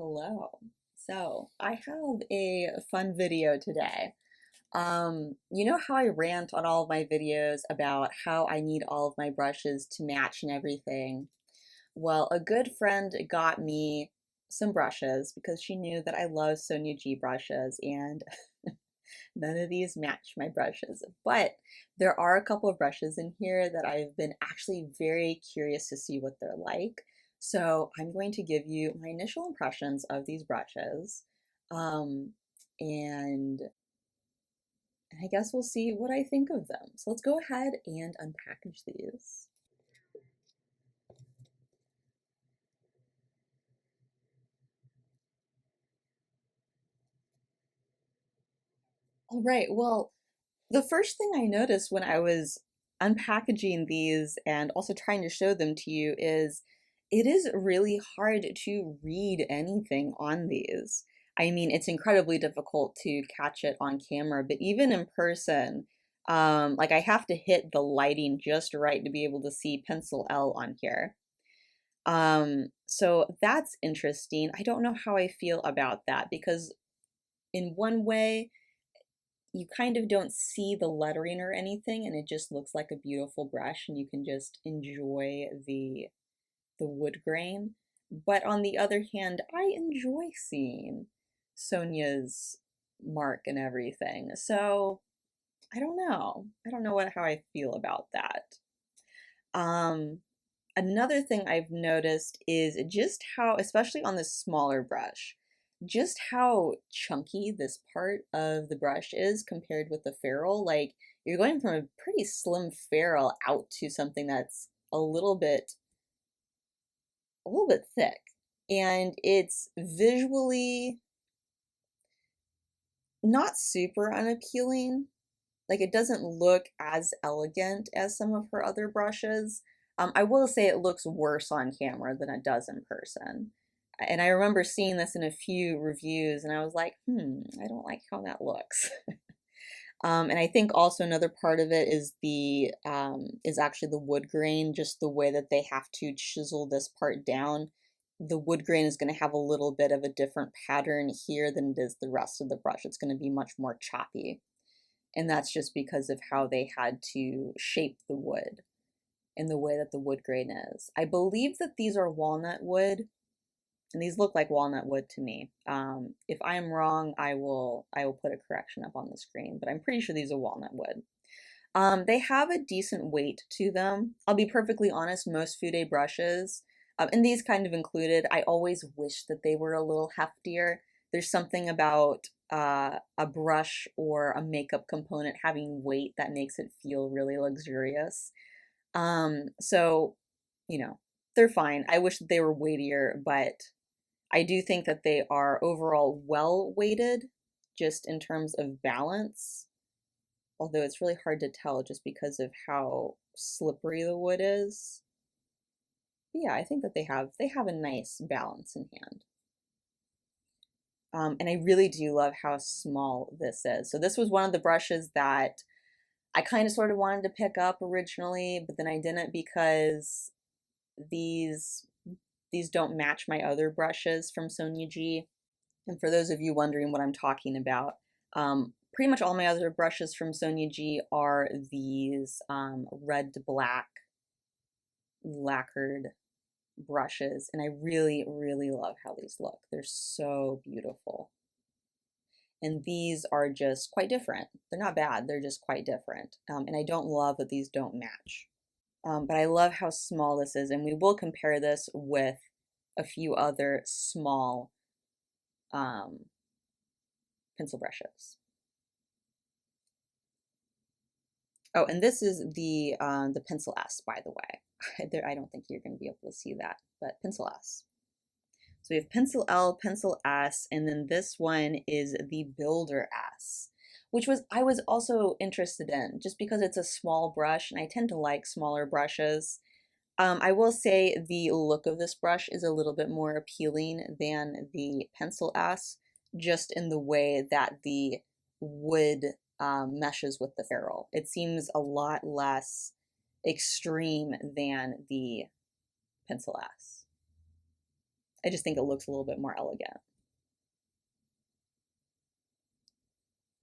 Hello. So I have a fun video today. You know how I rant on all of my videos about how I need all of my brushes to match and everything? Well, a good friend got me some brushes because she knew that I love Sonia G brushes and none of these match my brushes. But there are a couple of brushes in here that I've been actually very curious to see what they're like. So I'm going to give you my initial impressions of these brushes. Um, and I guess we'll see what I think of them. So let's go ahead and unpackage these. All right, well, the first thing I noticed when I was unpackaging these and also trying to show them to you is it is really hard to read anything on these. I mean, it's incredibly difficult to catch it on camera, but even in person, like I have to hit the lighting just right to be able to see Pencil L on here. So that's interesting. I don't know how I feel about that because in one way, you kind of don't see the lettering or anything, and it just looks like a beautiful brush and you can just enjoy the wood grain. But on the other hand, I enjoy seeing Sonia's mark and everything. So I don't know. I don't know how I feel about that. Um, Another thing I've noticed is just how, especially on this smaller brush, just how chunky this part of the brush is compared with the ferrule. Like you're going from a pretty slim ferrule out to something that's a little bit thick. And it's visually not super unappealing. Like it doesn't look as elegant as some of her other brushes. I will say it looks worse on camera than it does in person. And I remember seeing this in a few reviews and I was like, I don't like how that looks. And I think also another part of it is is actually the wood grain, just the way that they have to chisel this part down. The wood grain is going to have a little bit of a different pattern here than it is the rest of the brush. It's going to be much more choppy. And that's just because of how they had to shape the wood in the way that the wood grain is. I believe that these are walnut wood, and these look like walnut wood to me. If I am wrong, I will put a correction up on the screen, but I'm pretty sure these are walnut wood. They have a decent weight to them. I'll be perfectly honest, most fude brushes, and these kind of included, I always wish that they were a little heftier. There's something about a brush or a makeup component having weight that makes it feel really luxurious. So, you know, they're fine. I wish that they were weightier, but I do think that they are overall well weighted, just in terms of balance. Although it's really hard to tell just because of how slippery the wood is. But yeah, I think that they have a nice balance in hand. And I really do love how small this is. So this was one of the brushes that I kind of sort of wanted to pick up originally, but then I didn't because these these don't match my other brushes from Sonia G. And for those of you wondering what I'm talking about, pretty much all my other brushes from Sonia G are these red to black lacquered brushes, and I really, really love how these look. They're so beautiful. And these are just quite different. They're not bad, they're just quite different. And I don't love that these don't match. But I love how small this is, and we will compare this with a few other small um, pencil brushes. Oh, and this is the Pencil S, by the way. There, I don't think you're going to be able to see that, but Pencil S. So we have Pencil L, Pencil S, and then this one is the Builder S, which I was also interested in just because it's a small brush and I tend to like smaller brushes. I will say the look of this brush is a little bit more appealing than the Pencil S, just in the way that the wood meshes with the ferrule. It seems a lot less extreme than the Pencil S. I just think it looks a little bit more elegant.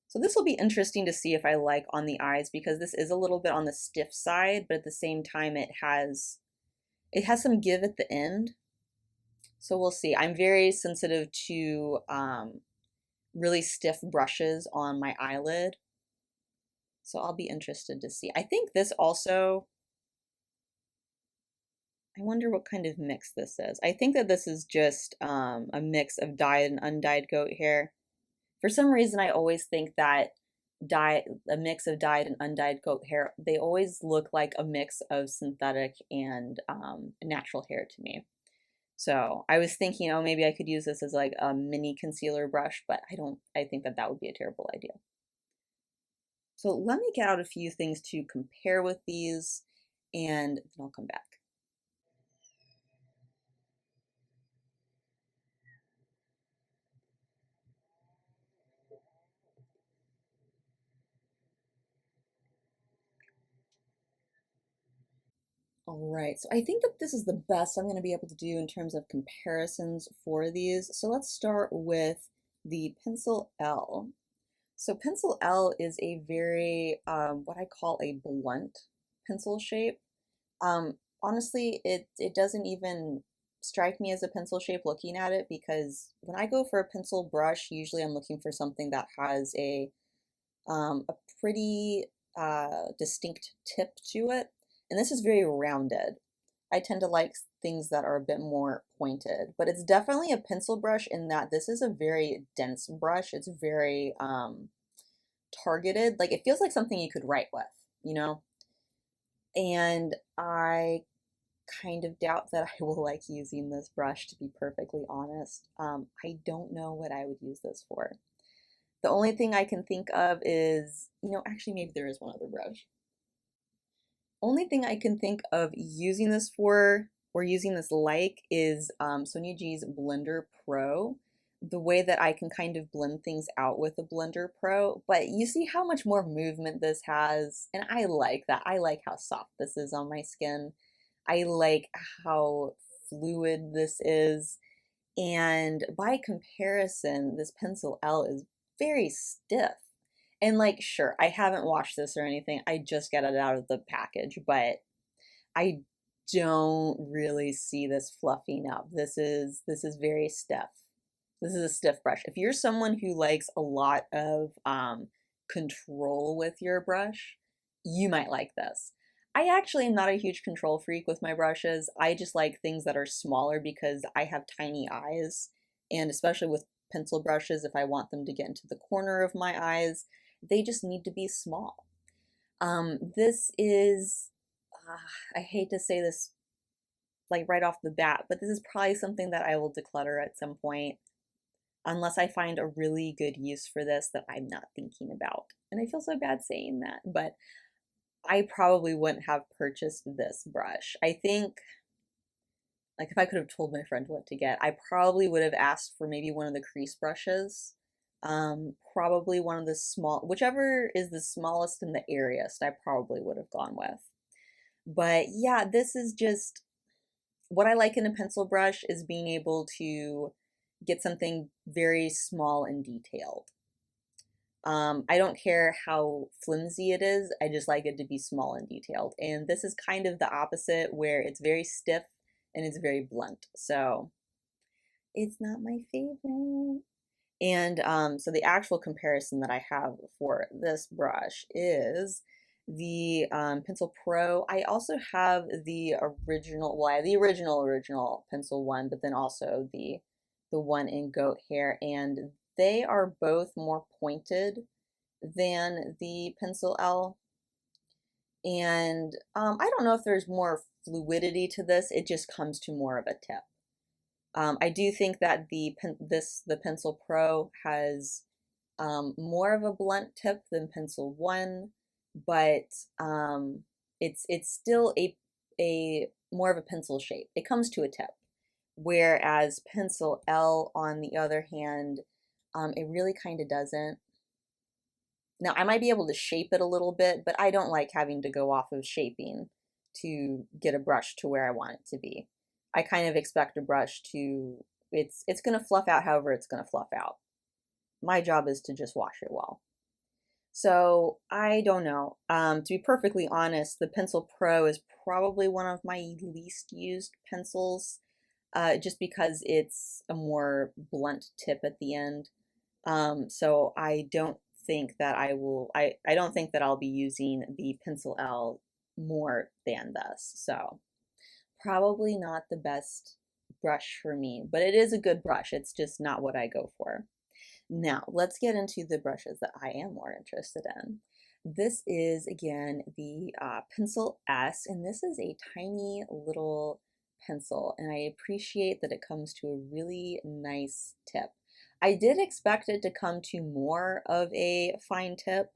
So this will be interesting to see if I like on the eyes, because this is a little bit on the stiff side, but at the same time it has some give at the end. So we'll see. I'm very sensitive to really stiff brushes on my eyelid. So I'll be interested to see. I think this also, I wonder what kind of mix this is. I think that this is just a mix of dyed and undyed goat hair. For some reason, I always think that a mix of dyed and undyed goat hair, they always look like a mix of synthetic and natural hair to me. So I was thinking, oh, maybe I could use this as like a mini concealer brush, but I think that that would be a terrible idea. So let me get out a few things to compare with these, and then I'll come back. All right, so I think that this is the best I'm going to be able to do in terms of comparisons for these. So let's start with the Pencil L. So Pencil L is a very, what I call a blunt pencil shape. Honestly, it doesn't even strike me as a pencil shape looking at it, because when I go for a pencil brush, usually I'm looking for something that has a pretty distinct tip to it. And this is very rounded. I tend to like things that are a bit more pointed, but it's definitely a pencil brush in that this is a very dense brush. It's very targeted. Like it feels like something you could write with, you know? And I kind of doubt that I will like using this brush, to be perfectly honest. I don't know what I would use this for. The only thing I can think of is, actually maybe there is one other brush. Only thing I can think of using this for, or using this like, is Sonia G's Blender Pro. The way that I can kind of blend things out with the Blender Pro, but you see how much more movement this has, and I like that. I like how soft this is on my skin. I like how fluid this is, and by comparison, this Pencil L is very stiff. And like, sure, I haven't washed this or anything. I just got it out of the package, but I don't really see this fluffing up. This is very stiff. This is a stiff brush. If you're someone who likes a lot of control with your brush, you might like this. I actually am not a huge control freak with my brushes. I just like things that are smaller because I have tiny eyes, and especially with pencil brushes, if I want them to get into the corner of my eyes, they just need to be small. This is, I hate to say this like right off the bat, but this is probably something that I will declutter at some point, unless I find a really good use for this that I'm not thinking about. And I feel so bad saying that, but I probably wouldn't have purchased this brush. I think, like, if I could have told my friend what to get, I probably would have asked for maybe one of the crease brushes. Probably one of the small, whichever is the smallest and the airiest, I probably would have gone with. But yeah, this is just what I like in a pencil brush, is being able to get something very small and detailed. I don't care how flimsy it is, I just like it to be small and detailed. And this is kind of the opposite, where it's very stiff and it's very blunt. So it's not my favorite. And so the actual comparison that I have for this brush is the Pencil Pro. I also have the original, well, I have the original Pencil one, but then also the one in goat hair, and they are both more pointed than the Pencil L. And I don't know if there's more fluidity to this, it just comes to more of a tip. I do think that the Pencil Pro has more of a blunt tip than Pencil One, but it's still a more of a pencil shape. It comes to a tip, whereas Pencil L, on the other hand, it really kind of doesn't. Now, I might be able to shape it a little bit, but I don't like having to go off of shaping to get a brush to where I want it to be. I kind of expect a brush to, it's going to fluff out however it's going to fluff out. My job is to just wash it well. So I don't know. To be perfectly honest, the Pencil Pro is probably one of my least used pencils, just because it's a more blunt tip at the end. So I don't think that I don't think that I'll be using the Pencil L more than this. So probably not the best brush for me, but it is a good brush. It's just not what I go for. Now, let's get into the brushes that I am more interested in. This is, again, the Pencil S, and this is a tiny little pencil, and I appreciate that it comes to a really nice tip. I did expect it to come to more of a fine tip.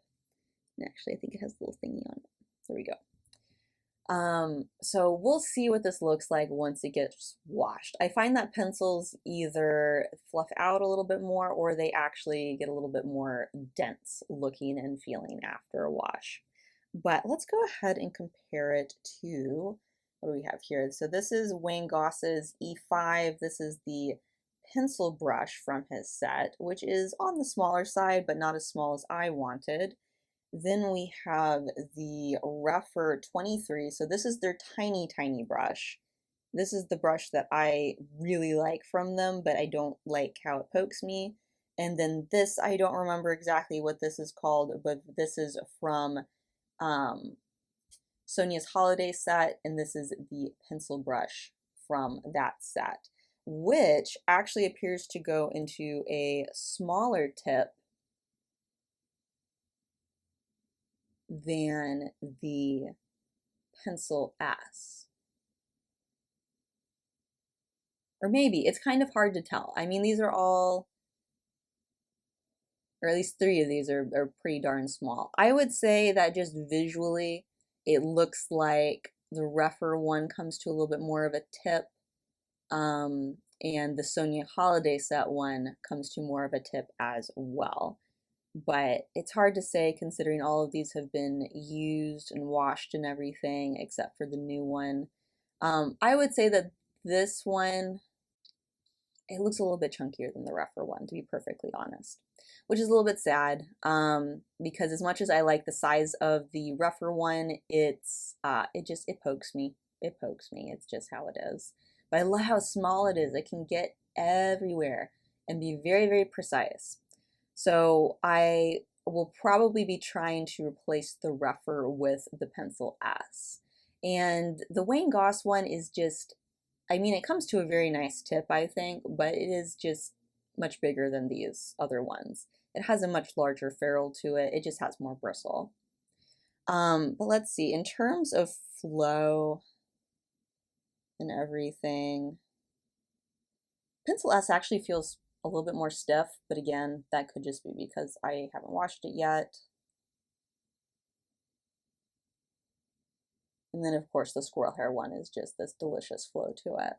And actually, I think it has a little thingy on it. There we go. So we'll see what this looks like once it gets washed. I find that pencils either fluff out a little bit more or they actually get a little bit more dense looking and feeling after a wash. But let's go ahead and compare it to, what do we have here? So this is Wayne Goss's E5. This is the pencil brush from his set, which is on the smaller side, but not as small as I wanted. Then we have the Rephr 23. So this is their tiny, tiny brush. This is the brush that I really like from them, but I don't like how it pokes me. And then this, I don't remember exactly what this is called, but this is from Sonia's holiday set, and this is the pencil brush from that set, which actually appears to go into a smaller tip than the Pencil S. Or maybe, it's kind of hard to tell. I mean, these are all, or at least three of these are pretty darn small. I would say that just visually, it looks like the Rephr one comes to a little bit more of a tip, and the Sonia Holiday Set one comes to more of a tip as well. But it's hard to say considering all of these have been used and washed and everything except for the new one. I would say that this one, it looks a little bit chunkier than the Rephr one, to be perfectly honest, which is a little bit sad, because as much as I like the size of the Rephr one, it pokes me. It pokes me. It's just how it is. But I love how small it is. It can get everywhere and be very, very precise. So I will probably be trying to replace the Rephr with the Pencil S. And the Wayne Goss one is just, I mean, it comes to a very nice tip, I think, but it is just much bigger than these other ones. It has a much larger ferrule to it. It just has more bristle. But let's see, in terms of flow and everything, Pencil S actually feels a little bit more stiff, but again, that could just be because I haven't washed it yet. And then, of course, the squirrel hair one is just this delicious flow to it.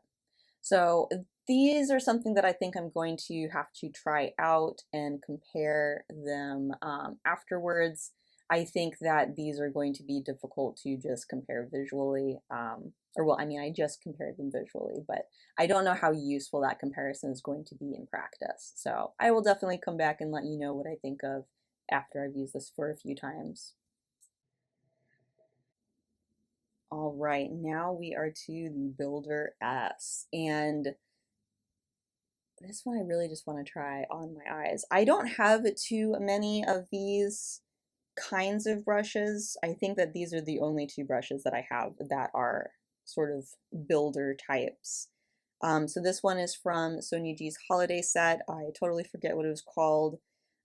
So these are something that I think I'm going to have to try out and compare them afterwards. I think that these are going to be difficult to just compare visually. Or well, I mean, I just compared them visually, but I don't know how useful that comparison is going to be in practice. So I will definitely come back and let you know what I think of after I've used this for a few times. All right, now we are to the Builder S, and this one I really just want to try on my eyes. I don't have too many of these kinds of brushes. I think that these are the only two brushes that I have that are sort of builder types. So this one is from Sonia G's holiday set. I totally forget what it was called.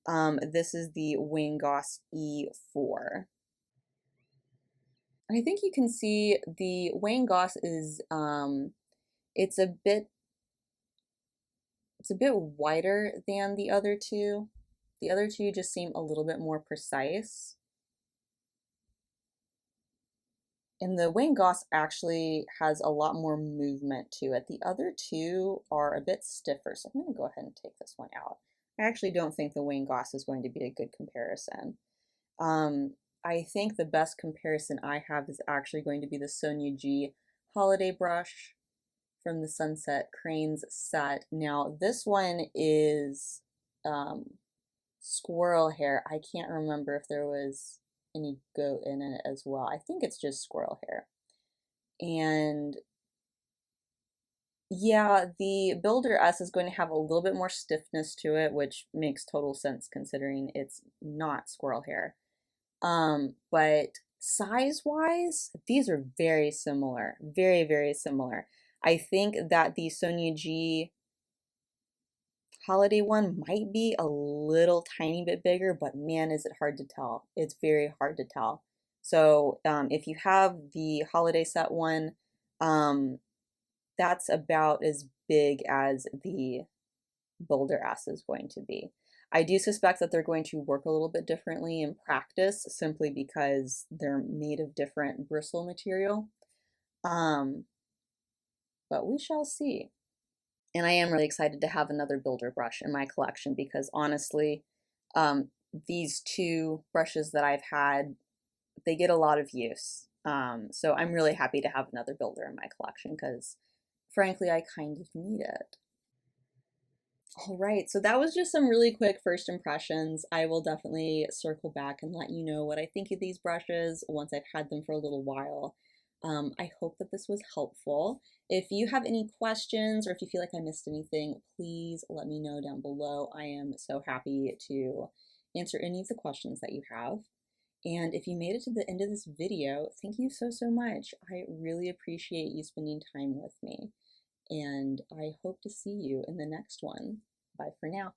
This is the Goss E4. I think you can see the Wayne Goss is it's a bit wider than the other two. The other two just seem a little bit more precise. And the Wayne Goss actually has a lot more movement to it. The other two are a bit stiffer, so I'm going to go ahead and take this one out. I actually don't think the Wayne Goss is going to be a good comparison. I think the best comparison I have is actually going to be the Sonia G holiday brush from the Sunset Cranes set. Now this one is squirrel hair. I can't remember if there was any goat in it as well. I think it's just squirrel hair. And yeah, the Builder S is going to have a little bit more stiffness to it, which makes total sense considering it's not squirrel hair. But size-wise, these are very similar, very, very similar. I think that the Sonia G holiday one might be a little tiny bit bigger, but man, is it hard to tell. It's very hard to tell. So if you have the holiday set one, that's about as big as the Builder S is going to be. I do suspect that they're going to work a little bit differently in practice simply because they're made of different bristle material. But we shall see. And I am really excited to have another builder brush in my collection because honestly, these two brushes that I've had, they get a lot of use. So I'm really happy to have another builder in my collection because frankly, I kind of need it. All right, so that was just some really quick first impressions. I will definitely circle back and let you know what I think of these brushes once I've had them for a little while. I hope that this was helpful. If you have any questions or if you feel like I missed anything, please let me know down below. I am so happy to answer any of the questions that you have. And if you made it to the end of this video, thank you so, so much. I really appreciate you spending time with me. And I hope to see you in the next one. Bye for now.